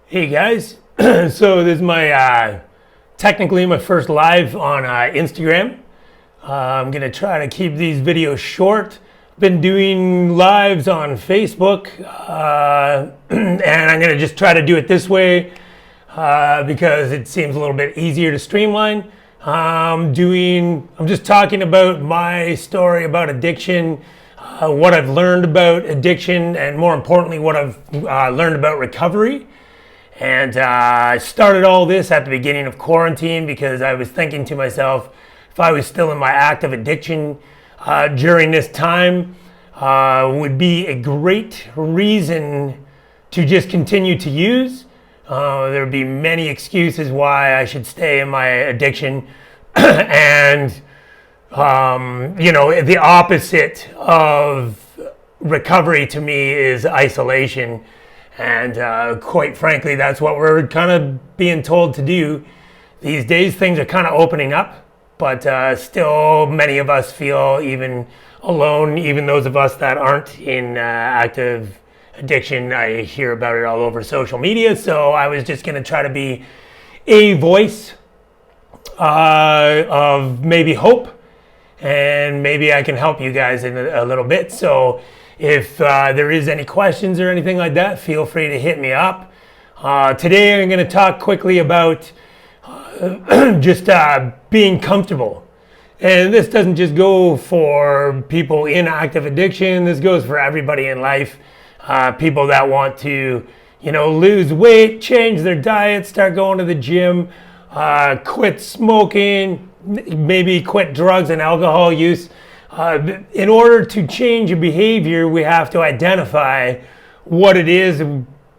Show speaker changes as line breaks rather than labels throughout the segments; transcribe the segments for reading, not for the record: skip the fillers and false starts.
Hey guys, so this is my technically my first live on Instagram. I'm gonna try to keep these videos short. Been doing lives on Facebook, and I'm gonna just try to do it this way because it seems a little bit easier to streamline. I'm just talking about my story about addiction, what I've learned about addiction, and more importantly, what I've learned about recovery. And I started all this at the beginning of quarantine because I was thinking to myself, if I was still in my active addiction during this time, would be a great reason to just continue to use. There would be many excuses why I should stay in my addiction. And, the opposite of recovery to me is isolation. And quite frankly, that's what we're kind of being told to do. These days, things are kind of opening up, but still many of us feel even alone, even those of us that aren't in active addiction. I hear about it all over social media, so I was just going to try to be a voice of maybe hope, and maybe I can help you guys in a little bit. So if there is any questions or anything like that, feel free to hit me up. Today I'm going to talk quickly about just being comfortable. And this doesn't just go for people in active addiction. This goes for everybody in life. People that want to, lose weight, change their diet, start going to the gym, quit smoking, maybe quit drugs and alcohol use. In order to change a behavior, we have to identify what it is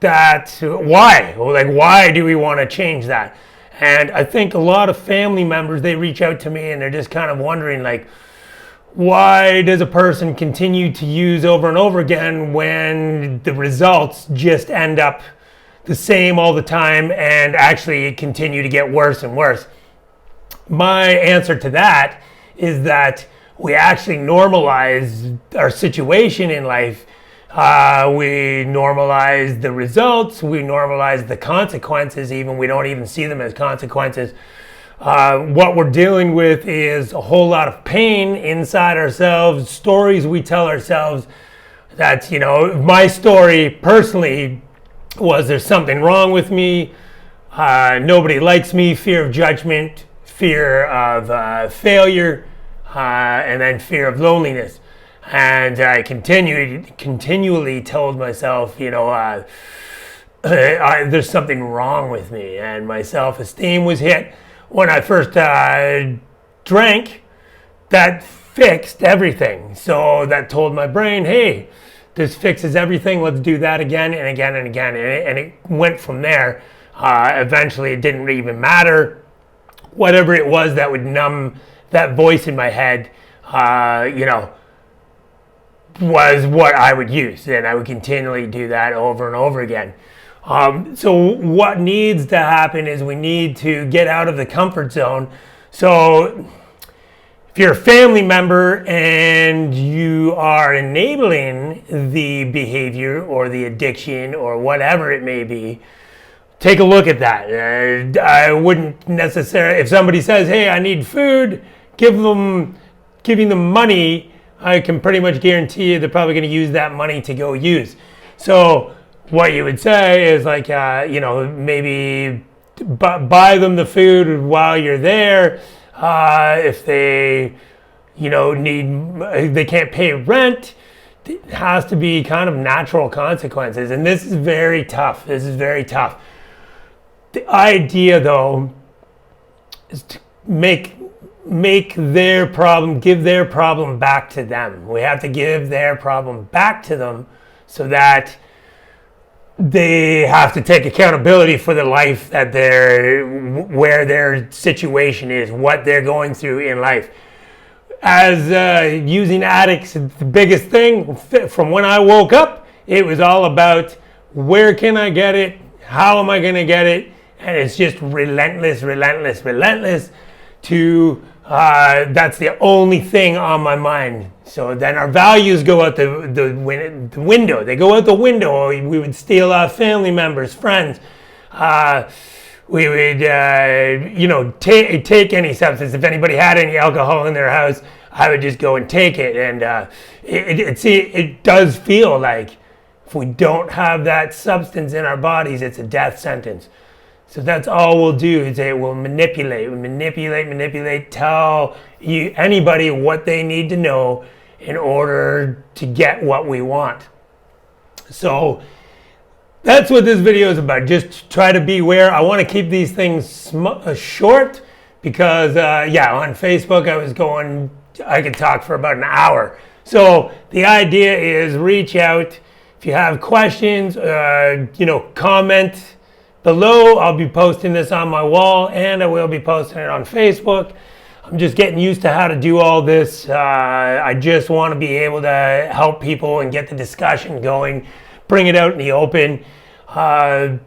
why do we want to change that? And I think a lot of family members, they reach out to me and they're just kind of wondering, why does a person continue to use over and over again when the results just end up the same all the time and actually continue to get worse and worse? My answer to that is that we actually normalize our situation in life. We normalize the results. We normalize the consequences. Even we don't even see them as consequences. What we're dealing with is a whole lot of pain inside ourselves, stories we tell ourselves that, my story personally was there's something wrong with me. Nobody likes me, fear of judgment, fear of failure, and then fear of loneliness. And I continually told myself, there's something wrong with me. And my self-esteem was hit when I first drank. That fixed everything. So that told my brain, hey, this fixes everything. Let's do that again and again and again. And it went from there. Eventually, it didn't even matter. Whatever it was that would numb that voice in my head, was what I would use. And I would continually do that over and over again. So what needs to happen is we need to get out of the comfort zone. So if you're a family member and you are enabling the behavior or the addiction or whatever it may be, take a look at that. I wouldn't necessarily, if somebody says, hey, I need food, giving them money, I can pretty much guarantee you they're probably going to use that money to go use. So what you would say is maybe buy them the food while you're there. If they, they can't pay rent, it has to be kind of natural consequences. And this is very tough. The idea, though, is to give their problem back to them. We have to give their problem back to them so that they have to take accountability for the life that where their situation is, what they're going through in life. As using addicts, the biggest thing from when I woke up, it was all about where can I get it? How am I going to get it? And it's just relentless to that's the only thing on my mind. So then our values go out the window. They go out the window. We would steal our family members, friends, we would, take any substance. If anybody had any alcohol in their house, I would just go and take it. And it does feel like if we don't have that substance in our bodies, it's a death sentence. So that's all we'll do is we'll manipulate, tell anybody what they need to know in order to get what we want. So that's what this video is about. Just try to be aware. I want to keep these things short because, on Facebook I could talk for about an hour. So the idea is reach out. If you have questions, comment below. I'll be posting this on my wall and I will be posting it on Facebook. I'm just getting used to how to do all this. I just want to be able to help people and get the discussion going, bring it out in the open. I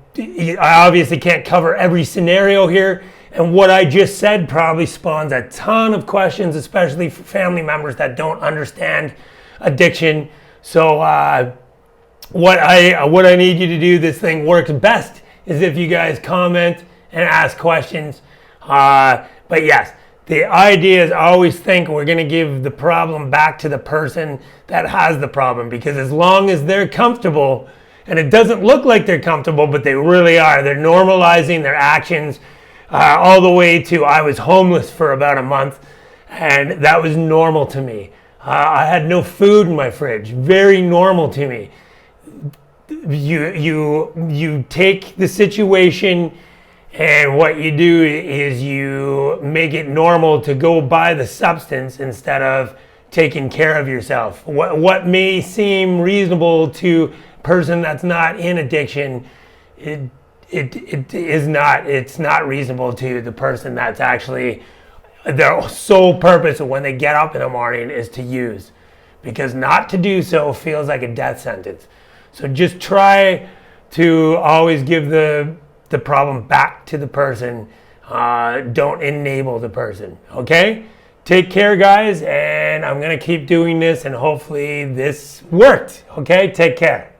obviously can't cover every scenario here, and what I just said probably spawns a ton of questions, especially for family members that don't understand addiction. So what I need you to do, this thing works best, is if you guys comment and ask questions. But yes, the idea is always think we're going to give the problem back to the person that has the problem, because as long as they're comfortable, and it doesn't look like they're comfortable, but they really are, they're normalizing their actions all the way to I was homeless for about a month, and that was normal to me. I had no food in my fridge, very normal to me. You take the situation, and what you do is you make it normal to go buy the substance instead of taking care of yourself. What may seem reasonable to a person that's not in addiction, it is not. It's not reasonable to the person that's actually, their sole purpose of when they get up in the morning is to use, because not to do so feels like a death sentence. So just try to always give the problem back to the person. Don't enable the person, okay? Take care, guys, and I'm going to keep doing this, and hopefully this worked, okay? Take care.